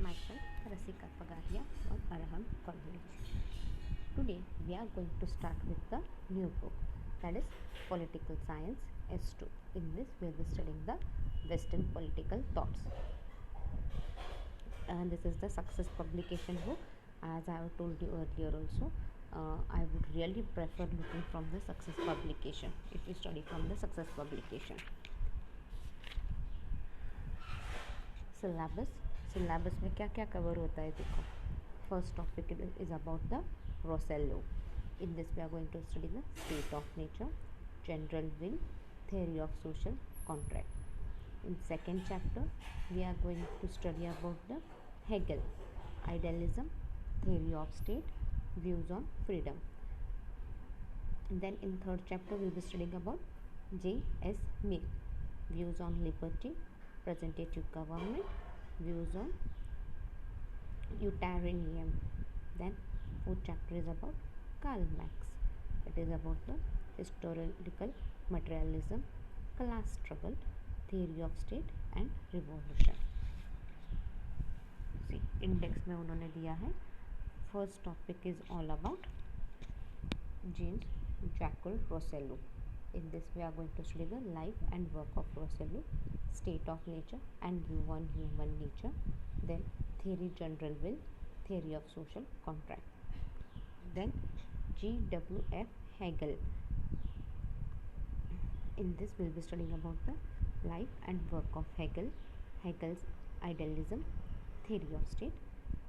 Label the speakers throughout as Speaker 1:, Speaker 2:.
Speaker 1: myself Rasika Pagaria from Araham College. Today we are going to start with the new book, that is Political Science S2. In this we will be studying the Western political thoughts, and this is the success publication book. As I have told you earlier also, I would really prefer looking from the success publication if you study from the success publication. Syllabus में क्या क्या cover होता है देखो. First topic is about the Russell law. In this we are going to study the state of nature, general will, theory of social contract. In second chapter we are going to study about the Hegel, idealism, theory of state, views on freedom. And then in third chapter we will be studying about J.S. Mill, views on liberty, representative government, views on utilitarianism. Then fourth chapter is about Karl Marx. It is about the historical materialism, class struggle, theory of state and revolution. See, index में उन्होंने दिया है. First topic is all about Jean-Jacques Rousseau. In this we are going to study the life and work of Rousseau, state of nature and view on human nature, then theory general will, theory of social contract, then G.W.F. Hegel. In this we will be studying about the life and work of Hegel, Hegel's idealism, theory of state,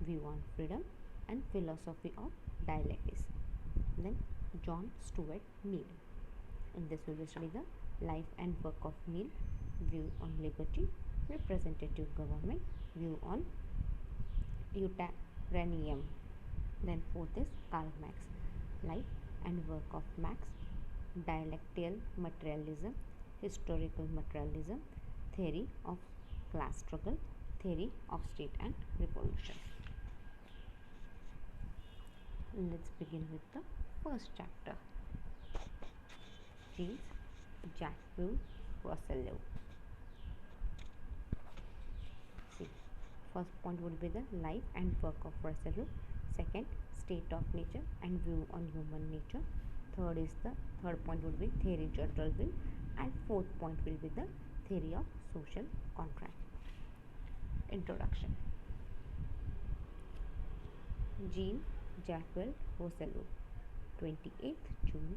Speaker 1: view on freedom and philosophy of dialectics. Then John Stuart Mill. In this we will study the life and work of Mill, view on liberty, representative government, view on utilitarianism. Then fourth is Karl Marx, life and work of Marx, dialectical materialism, historical materialism, theory of class struggle, theory of state and revolution. Let's begin with the first chapter, Jean-Jacques Rousseau. See, first point would be the life and work of Rousseau. Second, state of nature and view on human nature. Third point would be theory general will, and fourth point will be the theory of social contract. Introduction. Jean-Jacques Rousseau, 28th June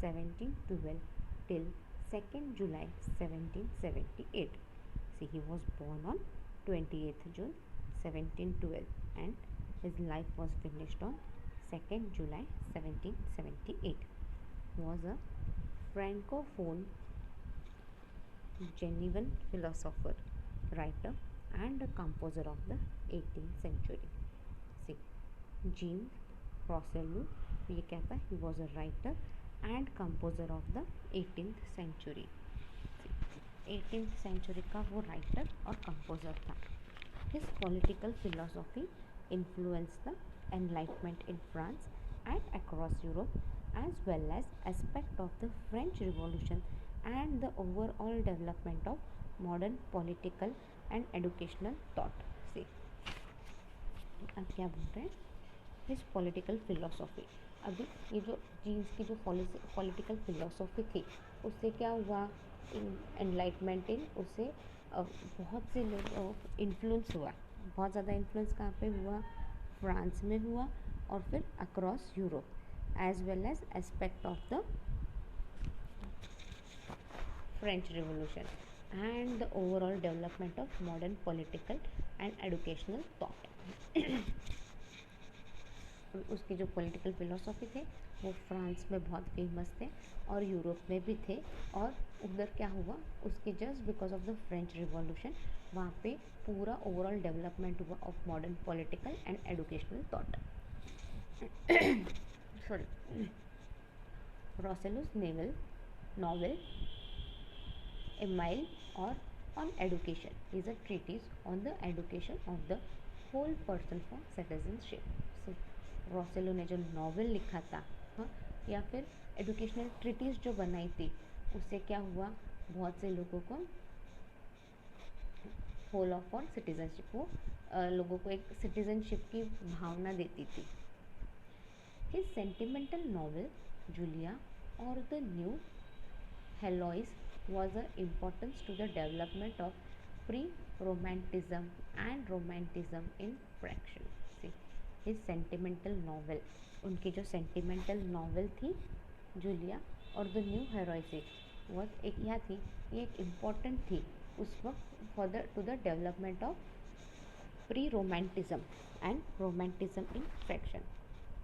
Speaker 1: 1712 till 2nd July 1778. See, he was born on 28th June 1712 and his life was finished on 2nd July 1778. He was a francophone Genevan philosopher, writer and a composer of the 18th century. See, Jean Rousseau, ये कहता है he was a writer and composer of the 18th century. 18th century का वो writer और composer था. His political philosophy influenced the Enlightenment in France and across Europe, as well as aspect of the French Revolution and the overall development of modern political and educational thought. See, अब क्या बोल रहे हैं? His political philosophy. अभी ये जो jeans की जो पॉलिटिकल फिलोसॉफी थी उससे क्या हुआ, एनलाइटमेंट इन उससे बहुत से लोग इन्फ्लुएंस हुआ. बहुत ज़्यादा इन्फ्लुएंस कहाँ पे हुआ? फ्रांस में हुआ और फिर across Europe, as well as aspect of the French revolution and the overall development of modern political and educational thought. उसके जो पॉलिटिकल फिलोसॉफी थे वो फ्रांस में बहुत फेमस थे और यूरोप में भी थे, और उधर क्या हुआ, उसके just because of the French revolution वहाँ पे पूरा ओवरऑल डेवलपमेंट हुआ of modern political and educational thought. Sorry, Rousseau's novel Emile or on education is a treatise on the education of the whole person for citizenship. So, रॉसेलो ने जो novel लिखा था, हाँ, या फिर एजुकेशनल ट्रीटीज जो बनाई थी, उससे क्या हुआ, बहुत से लोगों को होल ऑफ फॉर सिटीजनशिप, वो लोगों को एक सिटीजनशिप की भावना देती थी. His sentimental novel Julia or the New Heloise was of importance to the development of pre-romanticism and romanticism in fiction. See, his sentimental novel, उनकी जो sentimental novel थी जूलिया और द न्यू हेरोइस वो एक यह थी, ये एक इम्पॉर्टेंट थी उस वक्त for the two the development of pre romanticism and romanticism in fiction.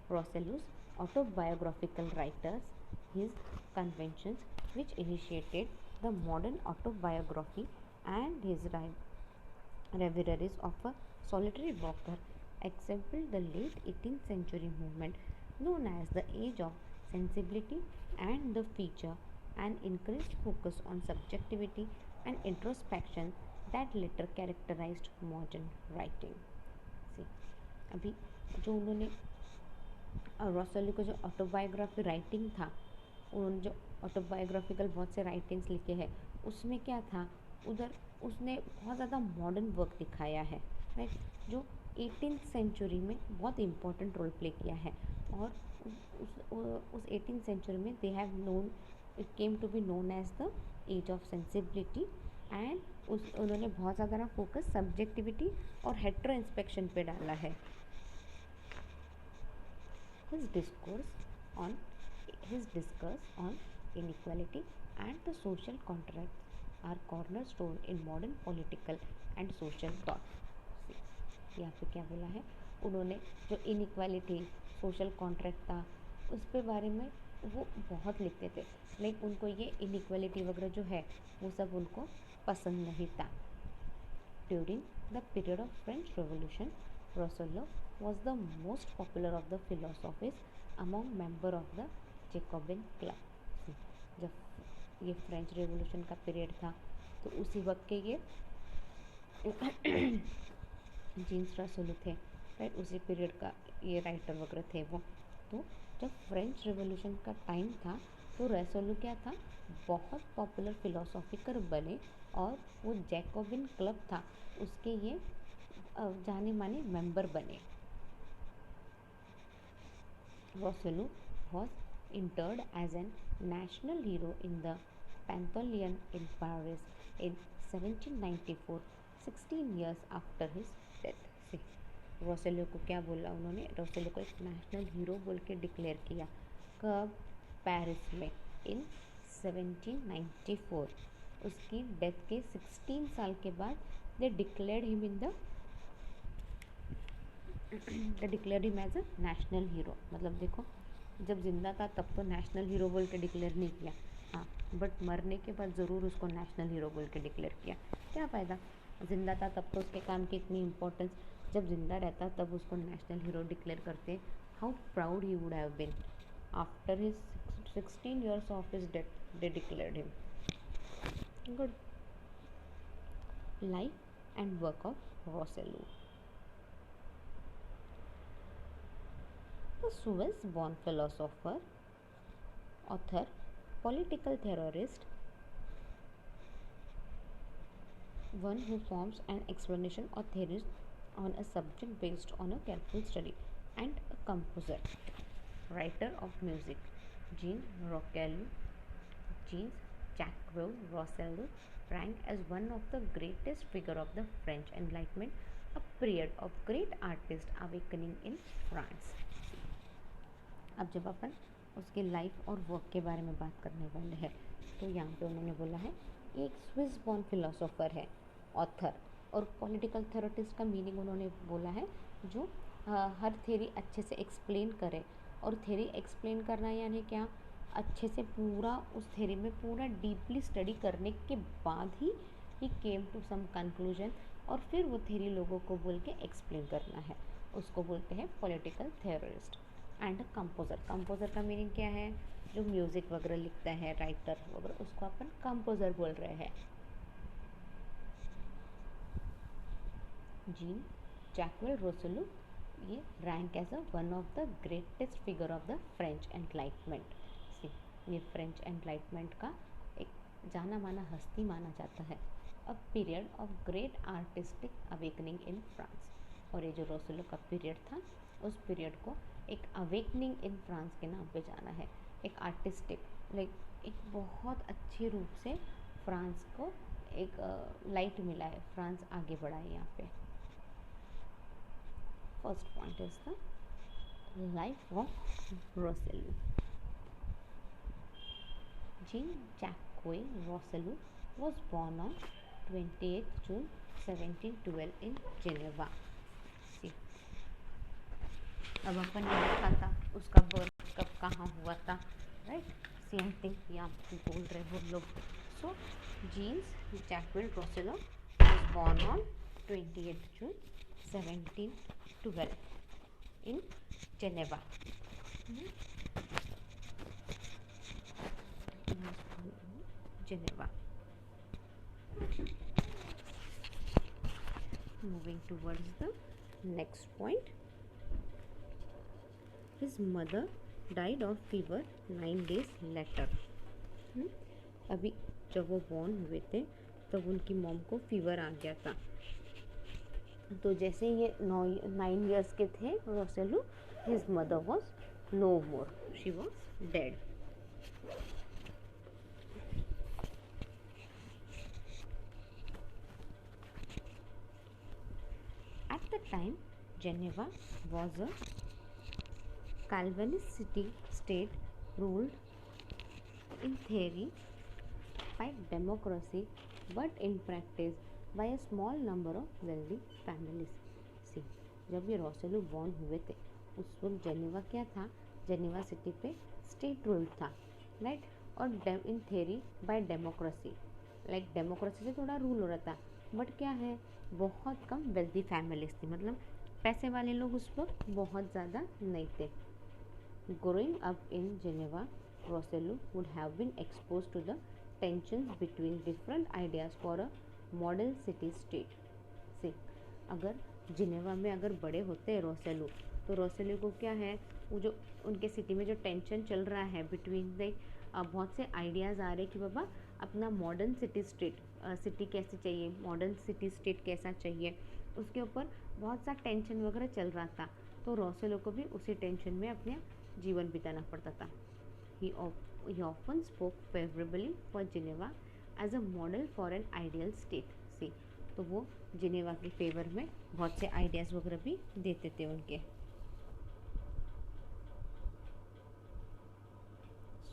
Speaker 1: Rousseau's autobiographical writers, his conventions which initiated the modern autobiography and his reveries of a solitary walker exemplified the late 18th century movement known as the Age of Sensibility and the feature an increased focus on subjectivity and introspection that later characterized modern writing. See, अभी जो उन्होंने रॉसली को जो autobiography writing था, उन्होंने जो autobiographical बहुत से राइटिंग्स लिखे हैं उसमें क्या था, उधर उसने बहुत ज़्यादा मॉडर्न वर्क दिखाया है, राइट, जो 18th सेंचुरी में बहुत इम्पोर्टेंट रोल प्ले किया है. और उस 18th सेंचुरी में they have known, it came to be known as the age of sensibility. And उन्होंने बहुत ज़्यादा ना फोकस सब्जेक्टिविटी और हेट्रो इंस्पेक्शन पे डाला है. His discourse on inequality and the social contracts are cornerstone in modern political and social thought. यहाँ पे क्या बोला है उन्होंने, जो इनइक्वालिटी, सोशल कॉन्ट्रैक्ट था, उस पे बारे में वो बहुत लिखते थे, लेकिन उनको ये इनइक्वालिटी वगैरह जो है वो सब उनको पसंद नहीं था. During the period of French revolution, Rousseau was the most popular of the philosophies among member of the Jacobin Club. जब ये फ्रेंच रेवोल्यूशन का पीरियड था तो उसी वक्त के ये जीन्स रसोलू थे, राइट, उसी पीरियड का ये राइटर वगैरह थे वो. तो जब फ्रेंच रेवोल्यूशन का टाइम था तो रसोलू क्या था, बहुत पॉपुलर फिलोसॉफिकर बने और वो जैकोबिन क्लब था उसके ये जाने माने मेंबर बने. Rousseau was interred as a national hero in the Pantheon in Paris in 1794, 16 years after his death. See, रोसेलो को क्या बोला उन्होंने, रोसेलो को एक नेशनल हीरो बोल के डिक्लेयर किया. कब? पेरिस में इन 1794. उसकी डेथ के 16 साल के बाद they declared him in the declare him as a national hero. मतलब देखो, जब जिंदा था तब तो नेशनल हीरो बोल के डिक्लेयर नहीं किया, हाँ, बट मरने के बाद ज़रूर उसको नेशनल हीरो बोल के डिक्लेयर किया. क्या फ़ायदा, जिंदा था तब तो उसके काम की इतनी इम्पोर्टेंस, जब जिंदा रहता तब उसको नेशनल हीरो डिक्लेयर करते. How proud he would have been. After his 16 years of his death they declared him. Good. Life and work of Rousseau. The Swiss-born philosopher, author, political theorist, one who forms an explanation or theories on a subject based on a careful study, and a composer, writer of music, Jean Jacques Rousseau ranked as one of the greatest figure of the French Enlightenment, a period of great artist awakening in France. अब जब अपन उसके life और work के बारे में बात करने वाले हैं तो यहाँ पे उन्होंने बोला है एक स्विस बॉर्न फिलोसोफर है, ऑथर और पॉलिटिकल थेरेटिस्ट का मीनिंग उन्होंने बोला है जो हर थेरी अच्छे से एक्सप्लेन करे. और थेरी एक्सप्लेन करना यानी क्या, अच्छे से पूरा उस थेरी में पूरा डीपली स्टडी करने के बाद ही केम टू सम कंक्लूजन और फिर वो थेरी लोगों को बोल के एक्सप्लेन करना है, उसको बोलते हैं पॉलिटिकल थेरोरिस्ट. एंड कंपोज़र, कंपोज़र का मीनिंग क्या है, जो म्यूज़िक वगैरह लिखता है, राइटर वगैरह, उसको अपन कंपोज़र बोल रहे हैं. जीन जैक्वेल रोसेलो ये rank as a one of the greatest figure of the French enlightenment. ये फ्रेंच एनलाइटमेंट का एक जाना माना हस्ती माना जाता है. A period of great artistic awakening in France. और ये जो रोसेलो का पीरियड था, उस पीरियड को एक अवेकनिंग इन फ्रांस के नाम पे जाना है। एक आर्टिस्टिक लाइक एक बहुत अच्छे रूप से फ्रांस को एक लाइट मिला है, फ्रांस आगे बढ़ा है यहाँ पे। First point is the life of Rousseau. Jean-Jacques Rousseau was born on 28th June 1712 in Geneva. See, अब अपन ने देखा था उसका बर्थ कब कहाँ हुआ था, राइट? सेम थिंग यहाँ बोल रहे वो लोग। सो jeans जैक्विल रोसेलो was born on 28th June 1712 in Geneva. Geneva. Moving towards the next point. His mother died of fever 9 days later. अभी जब वो बॉर्न हुए थे तब उनकी मॉम को फीवर आ गया था। तो जैसे ये 9 years के थे रोसेलो, his mother was no more, she was dead. At the time, Geneva was a Calvinist state ruled in theory by democracy but in practice by a small number of wealthy families. See, जब ये रोसेलो born हुए थे उस वक्त Geneva क्या था? Geneva city पे state rule था, राइट? और in theory by democracy, like democracy से थोड़ा रूल हो रहा था, बट क्या है, बहुत कम वेल्दी फैमिलीज थी, मतलब पैसे वाले लोग उस वक्त बहुत ज़्यादा नहीं थे। Growing up in Geneva, Rousseau would have been expose to the tensions between different ideas for a model city state. से अगर जिनेवा में अगर बड़े होते हैं रोसेलो, तो रोसेलो को क्या है, वो जो उनके सिटी में जो टेंशन चल रहा है बिटवीन द बहुत से आइडियाज़ आ रहे कि बाबा अपना मॉडर्न सिटी स्टेट सिटी कैसे चाहिए, मॉडर्न सिटी स्टेट कैसा चाहिए, उसके ऊपर बहुत सा टेंशन वगैरह चल रहा था। तो रोसेलो को भी उसी टेंशन में अपने जीवन बिताना पड़ता था। He often spoke favourably for Geneva as a model for an ideal state. See, तो वो जिनेवा के फेवर में बहुत से आइडियाज़ वगैरह भी देते थे उनके।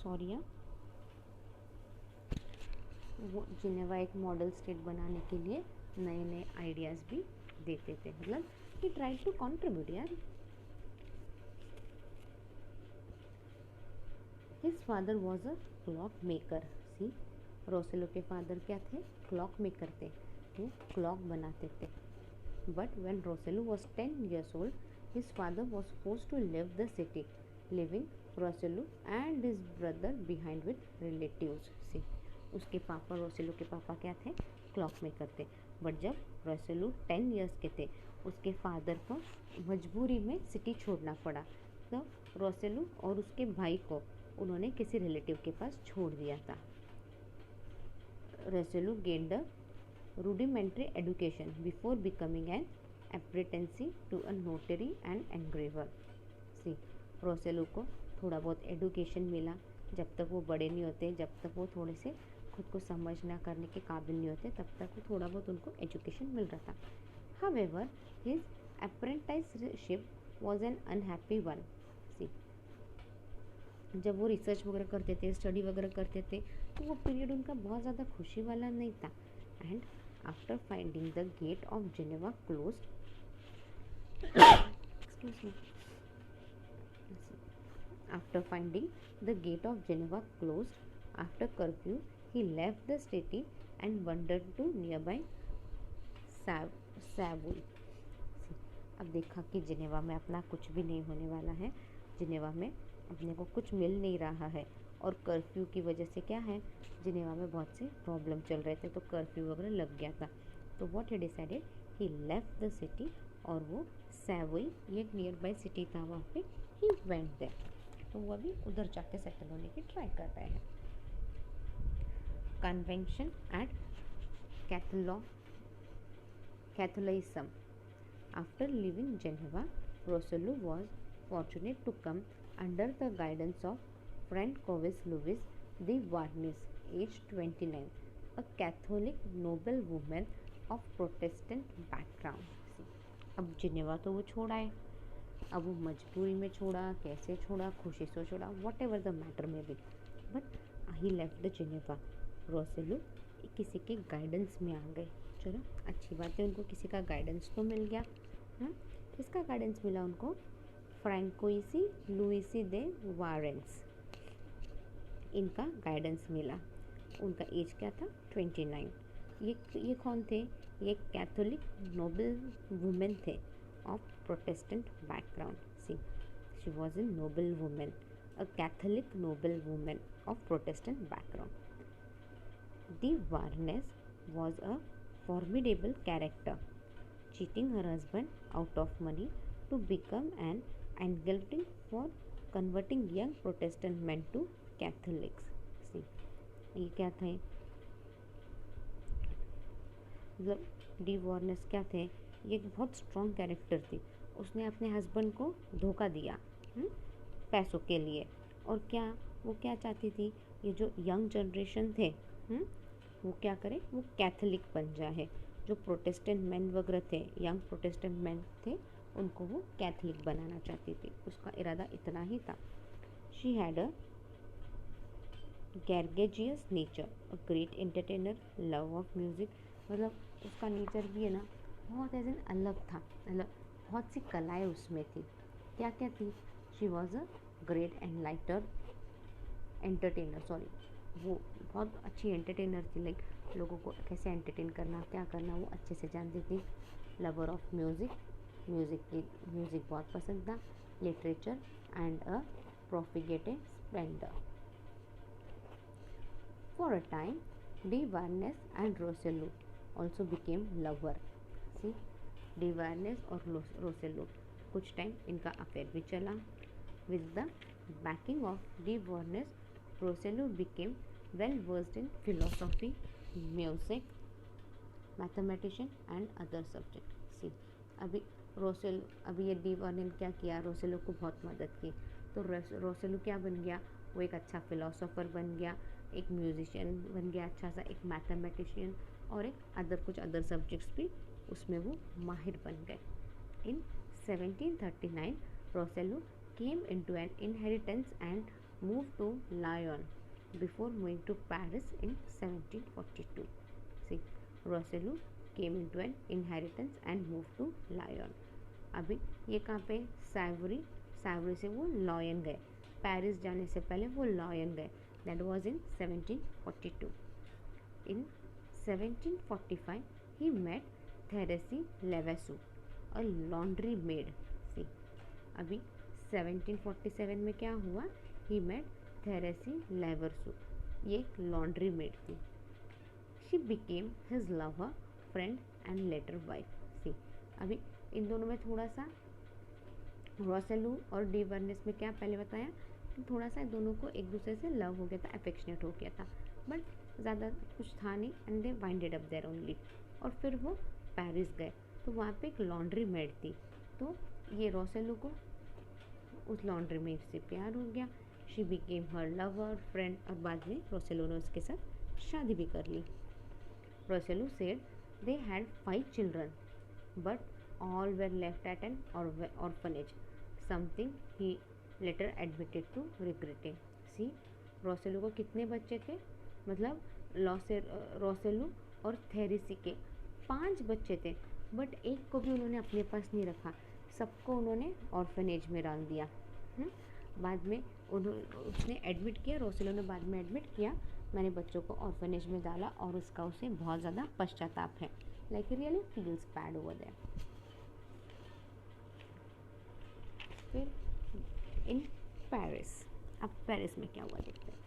Speaker 1: सॉरी, वो जिनेवा एक मॉडल स्टेट बनाने के लिए नए नए आइडियाज़ भी देते थे, मतलब ही ट्राइड टू कंट्रीब्यूट यार। His father was a clock maker. See, Rousseau के फादर क्या थे? क्लॉक मेकर थे, वो क्लॉक बनाते थे। But when Rousseau was 10 years old, his father was forced to leave the city, leaving Rousseau and his brother behind with relatives. See, उसके पापा, रोसेलो के पापा क्या थे? क्लॉक मेकर थे। बट जब रोसेलो 10 years के थे, उसके फादर को मजबूरी में सिटी छोड़ना पड़ा, तो रोसेलो और उसके भाई को उन्होंने किसी रिलेटिव के पास छोड़ दिया था। Rousseau gained a rudimentary education before becoming an apprentice to a notary and engraver. See, रोसेलो को थोड़ा बहुत एडुकेशन मिला, जब तक वो बड़े नहीं होते, जब तक वो थोड़े से खुद को समझना करने के काबिल नहीं होते, तब तक वो थोड़ा बहुत उनको एजुकेशन मिल रहा था। However, his apprenticeship was an unhappy one. See, जब वो रिसर्च वगैरह करते थे, स्टडी वगैरह करते थे, तो वो पीरियड उनका बहुत ज़्यादा खुशी वाला नहीं था। And after finding the gate of Geneva closed, excuse me, after finding the gate of Geneva closed after curfew, he left the city and wandered to nearby Savoy. अब देखा कि जिनेवा में अपना कुछ भी नहीं होने वाला है, जिनेवा में अपने को कुछ मिल नहीं रहा है, और कर्फ्यू की वजह से क्या है, जिनेवा में बहुत से प्रॉब्लम चल रहे थे, तो कर्फ्यू वगैरह लग गया था। तो what he decided, he left the city, और वो सैवोई, ये नियर बाई सिटी था, वहाँ पे ही वेंट देयर। तो वो अभी उधर जाके सेटल होने की ट्राई कर रहे हैं। Convention at Catholicism. After leaving Geneva, Rousseau was fortunate to come under the guidance of Francois Louis de Warnes, aged 29, a Catholic noblewoman of Protestant background. अब जिनेवा तो वो छोड़ा है, अब वो मजबूरी में छोड़ा, कैसे छोड़ा, खुशी से छोड़ा, वॉट एवर द मैटर में भी, but he left the Geneva. Rousseau किसी के गाइडेंस में आ गए. चलो अच्छी बात है, उनको किसी का गाइडेंस तो मिल गया. हाँ, किसका गाइडेंस मिला उनको? फ्रैंकोइसी लुइसी दे वारेंस, इनका गाइडेंस मिला. उनका एज क्या था? 29. ये कौन थे? ये कैथोलिक नोबल वुमेन थे of Protestant background. See, she was a noble women, a Catholic noble women of Protestant background. De Warnes was a formidable character, cheating her husband out of money to become an angleton for converting young Protestant men to Catholics. See, ये क्या थे? मतलब D वॉर्नेस क्या थे? ये एक बहुत strong character थी. उसने अपने हस्बैंड को धोखा दिया पैसों के लिए. और क्या वो क्या चाहती थी? ये जो यंग जनरेशन थे वो क्या करे? वो कैथोलिक बन जाए. जो प्रोटेस्टेंट मैन वगैरह थे, यंग प्रोटेस्टेंट मैन थे, उनको वो कैथोलिक बनाना चाहती थी. उसका इरादा इतना ही था. She had a gorgeous nature, a great entertainer, love of music. मतलब उसका नेचर भी है ना, बहुत ऐसे अलग था. मतलब बहुत सी कलाएँ उसमें थी. क्या क्या थी? She was a great entertainer, वो बहुत अच्छी एंटरटेनर थी. लाइक लोगों को कैसे एंटरटेन करना, क्या करना, वो अच्छे से जानती थी. लवर ऑफ म्यूज़िक, म्यूज़िक बहुत पसंद था. Literature and a profligated splendour. For a time de Warens and Rousseau also became lover. See, de Warens और रोसेलो कुछ टाइम इनका अफेयर भी चला. With the backing of de Warens, Rousseau became well versed in philosophy, music, mathematician and other subjects. See, अभी ये D वार्नेस ने क्या किया? रोसेलो को बहुत मदद की. तो रोसेलो क्या बन गया? वो एक अच्छा फिलोसोफर बन गया, एक म्यूजिशियन बन गया अच्छा सा, एक मैथमेटिशियन और एक कुछ अदर सब्जेक्ट्स भी उसमें वो माहिर बन गए. इन 1739 रोसेलो came into an inheritance and moved to Lyon before moving to Paris in 1742. See, Rousseau came into an inheritance and moved to Lyon. अभी ये कहाँ पे? सैवरी से वो लॉयन गए. पेरिस जाने से पहले वो लॉयन गए. That was in 1742. In 1745 he met Thérèse Levasseur, a laundry maid. See, अभी 1747 में क्या हुआ? ही मेट थेरेसी लेवरसू, ये एक लॉन्ड्री मेड थी. She became his lover, friend and later wife. See, अभी इन दोनों में थोड़ा सा रोसेलो और डी वार्नेस में क्या पहले बताया कि थोड़ा सा दोनों को एक दूसरे से लव हो गया था, अफेक्शनेट हो गया था, बट ज़्यादा कुछ था नहीं. And they winded up there only. और फिर वो पेरिस गए तो वहाँ पे एक लॉन्ड्री मेड थी. तो ये रोसेलो को उस लॉन्ड्री मेड से प्यार हो गया. She became her lover, friend. और बाद में रोसेलो ने उसके साथ शादी भी कर ली. Rousseau said they had 5 children but all were left at an orphanage, something he later admitted to regretting. See, Rousseau को कितने बच्चे थे? मतलब रोसेलो और थेरेसी के 5 बच्चे थे, बट एक को भी उन्होंने अपने पास नहीं रखा. सबको उन्होंने ऑर्फनेज में डाल दिया. बाद में उसने एडमिट किया, रोसेलो ने बाद में एडमिट किया, मैंने बच्चों को ऑर्फनेज में डाला और उसका उसे बहुत ज़्यादा पश्चाताप है. Like really feels bad over there. फिर इन पेरिस, अब पेरिस में क्या हुआ देखते हैं.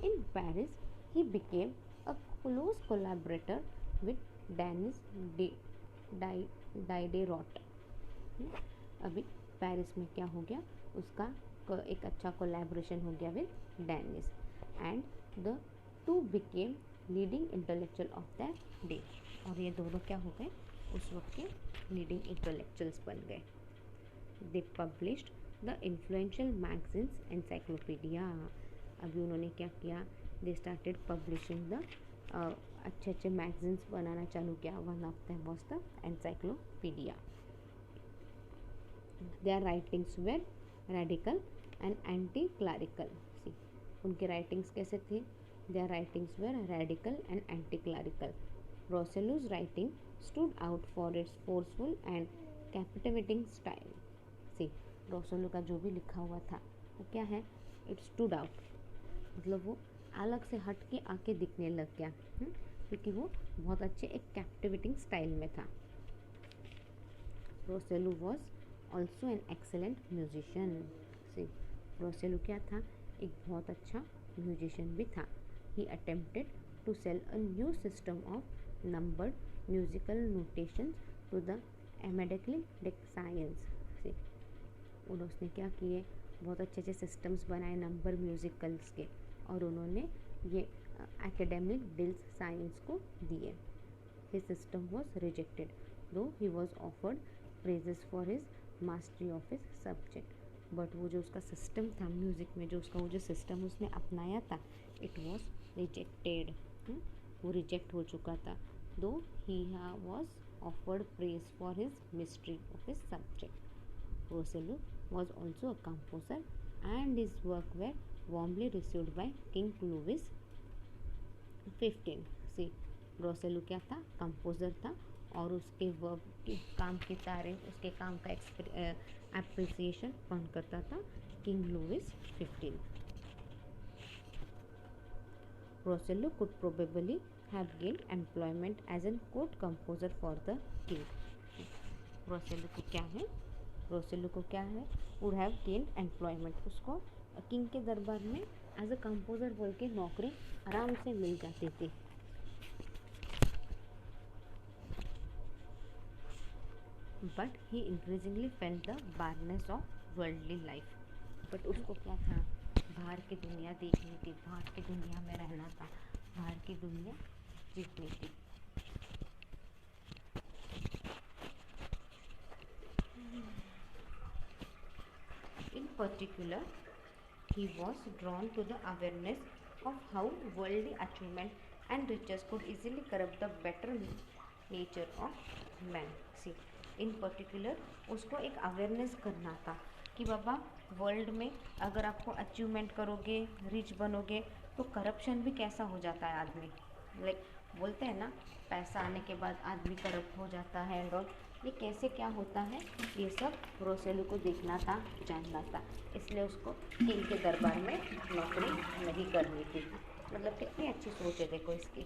Speaker 1: In Paris he became a close collaborator with Denis Diderot. अभी पेरिस में क्या हो गया? उसका एक अच्छा कोलैबोरेशन हो गया with Denis and the two became leading intellectual of the day, और ये दोनों क्या हो गए, उस वक्त के लीडिंग इंटेलेक्चुअल्स बन गए. They published the influential magazines encyclopedia. अभी उन्होंने क्या किया, दे स्टार्टेड पब्लिशिंग द अच्छे अच्छे मैगजीन्स बनाना चालू किया. One of them was the encyclopedia. Their writings were radical and anti clerical. See, उनके राइटिंग्स कैसे थे, their writings were radical and anti clerical. Rousseau's writing stood out for its forceful and captivating style. See, Rousseau का जो भी लिखा हुआ था वो क्या है, इट स्टूड आउट, मतलब वो अलग से हट के आके दिखने लग गया, क्योंकि वो बहुत अच्छे एक कैप्टिवेटिंग स्टाइल में था. Rousseau was also an excellent musician. See, Rousseau क्या था, एक बहुत अच्छा म्यूजिशियन भी था. He attempted to sell a new system of numbered musical notations to the एमेडेक्लिक साइंस. सी, उन्होंने क्या किए, बहुत अच्छे अच्छे सिस्टम्स बनाए नंबर म्यूजिकल्स के, और उन्होंने ये एकेडमिक डिल्स साइंस को दिए. हिज सिस्टम वॉज रिजेक्टेड दो he was offered praises for his mastery of his subject. But वो जो उसका सिस्टम था म्यूज़िक में, जो उसका वो जो सिस्टम उसने अपनाया था, इट वॉज रिजेक्टेड. वो रिजेक्ट हो चुका था. Though he was offered praise for his mastery of his subject. Rousseau was also a composer and his work were warmly received by King Louis XV. See, रोसेलू क्या था, composer था, और उसके work के काम की तारीफ, उसके काम का एप्रिसिएशन कौन करता था, King Louis 15. Rousseau could probably have gained employment as a court composer for the king. रोसेलू को क्या है, रोसेलू को क्या है, वुड हैव गेन्ड एम्प्लॉयमेंट, उसको किंग के दरबार में एज अ कंपोज़र बोल के नौकरी आराम से मिल जाती थी. But he increasingly felt the barrenness of worldly life. But उसको क्या था, बाहर की दुनिया देखनी थी, बाहर की दुनिया में रहना था, बाहर की दुनिया जीतनी थी. In particular, he was drawn to the awareness of how worldly achievement and riches could easily corrupt the better nature of man. See, in particular, उसको एक अवेयरनेस करना था कि बाबा वर्ल्ड में अगर आपको अचीवमेंट करोगे, रिच बनोगे, तो करप्शन भी कैसा हो जाता है आदमी. लाइक बोलते हैं ना, पैसा आने के बाद आदमी करप्ट हो जाता है एंड ऑल. ये कैसे क्या होता है, ये सब रोसेलू को देखना था, जानना था. इसलिए उसको किंग के दरबार में नौकरी नहीं करनी थी. मतलब कितनी अच्छी सोच है देखो इसकी.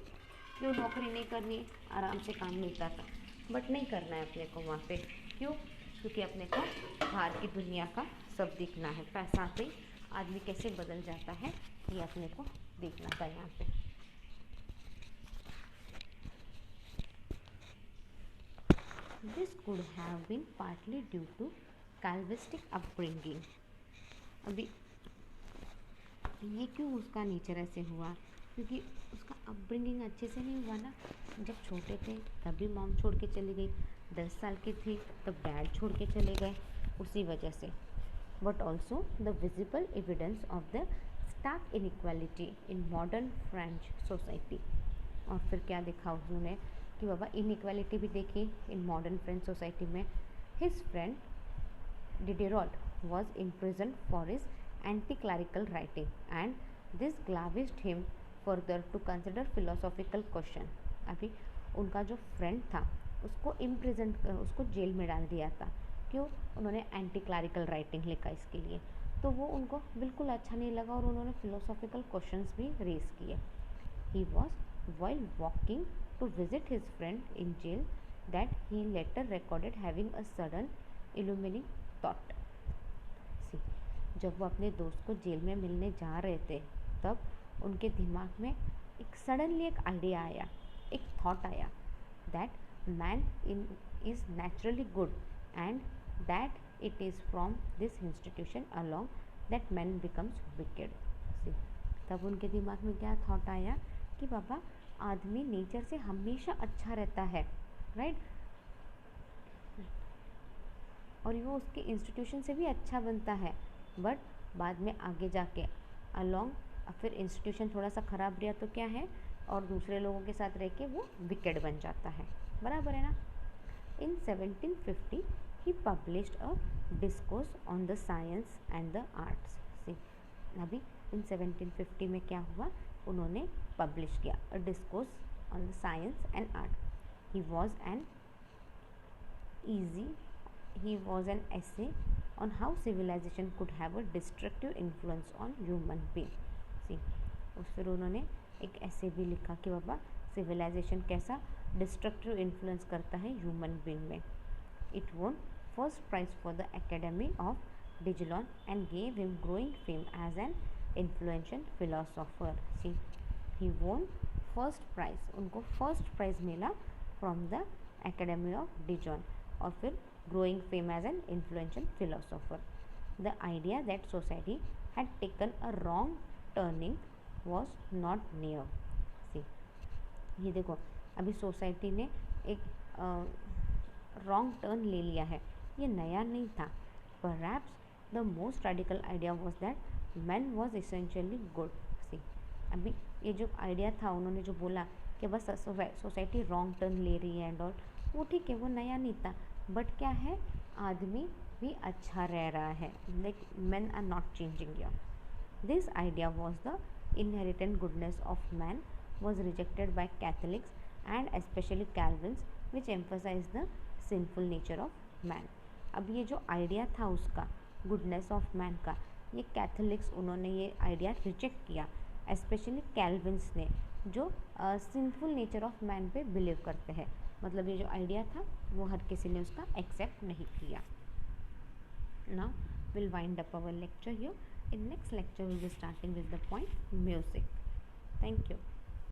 Speaker 1: क्यों नौकरी नहीं करनी, आराम से काम मिलता था, बट नहीं करना है अपने को वहाँ पे. क्यों, क्योंकि अपने को बाहर की दुनिया का सब देखना है. पैसा आते ही आदमी कैसे बदल जाता है, ये अपने को देखना था यहाँ पे. This could have been partly due to Calvinistic upbringing. अभी ये क्यों उसका नेचर ऐसे हुआ, क्योंकि उसका अपब्रिंगिंग अच्छे से नहीं हुआ ना. जब छोटे थे तभी मॉम छोड़ के चली गई, 10 साल की थी तब डैड छोड़ के चले गए, उसी वजह से. But also the visible evidence of the stark inequality in modern French society. और फिर क्या देखा उन्होंने कि बाबा इनइक्वालिटी भी देखी इन मॉडर्न फ्रेंच सोसाइटी में. His friend Diderot was imprisoned for his anti clerical writing and this galvanised him further to consider philosophical question. अभी उनका जो फ्रेंड था उसको इम्प्रिजन, उसको जेल में डाल दिया था. क्यों, उन्होंने एंटी क्लरिकल राइटिंग लिखा इसके लिए. तो वो उनको बिल्कुल अच्छा नहीं लगा और उन्होंने फिलोसॉफिकल क्वेश्चंस भी रेज किए. He was while walking to visit his friend in jail that he later recorded having a sudden illuminating thought. See, जब वो अपने दोस्त को जेल में मिलने जा रहे थे तब उनके दिमाग में एक सडनली एक आइडिया आया, एक थॉट आया, that man is naturally good and that it is from this institution along that man becomes wicked. See, तब उनके दिमाग में क्या थॉट आया कि बाबा आदमी नेचर से हमेशा अच्छा रहता है, राइट, और वो उसके इंस्टीट्यूशन से भी अच्छा बनता है, बट बाद में आगे जाके अलॉन्ग फिर इंस्टीट्यूशन थोड़ा सा ख़राब रहा तो क्या है, और दूसरे लोगों के साथ रह के वो विकेड बन जाता है, बराबर है ना। In 1750 he published a discourse on the science and the arts. See, अभी इन 1750 में क्या हुआ, उन्होंने पब्लिश किया a discourse on the science and art. He was an easy he was an essay on how civilization could have a destructive influence on human being। सी, उस फिर उन्होंने एक ऐसे भी लिखा कि बाबा सिविलाइजेशन कैसा डिस्ट्रक्टिव इन्फ्लुएंस करता है ह्यूमन बीइंग में। It won first prize for the Academy of Dijon and gave him growing fame as an influential philosopher। See, he won first prize, उनको फर्स्ट प्राइज मिला from the Academy of Dijon, और फिर growing fame as an influential philosopher। The idea that society had taken a wrong turning was not new। See, ये देखो, अभी society ने एक wrong turn ले लिया है, ये नया नहीं था। Perhaps the most radical idea was that man was essentially good। See, अभी ये जो आइडिया था, उन्होंने जो बोला कि बस सोसाइटी रॉन्ग टर्न ले रही है एंड ऑल, वो ठीक है, वो नया नहीं था, बट क्या है, आदमी भी अच्छा रह रहा है, like men are not changing here। This idea was the inherent goodness of man was rejected by Catholics and especially Calvins, which emphasized the sinful nature of man। अब ये जो आइडिया था उसका गुडनेस ऑफ मैन का, ये Catholics उन्होंने ये idea reject किया, स्पेशली कैल्विन्स ने, जो सिंफुल नेचर ऑफ मैन पे बिलीव करते हैं। मतलब ये जो आइडिया था वो हर किसी ने उसका एक्सेप्ट नहीं किया। Now we'll wind up our lecture here. In next lecture we'll be starting with the point music। Thank you।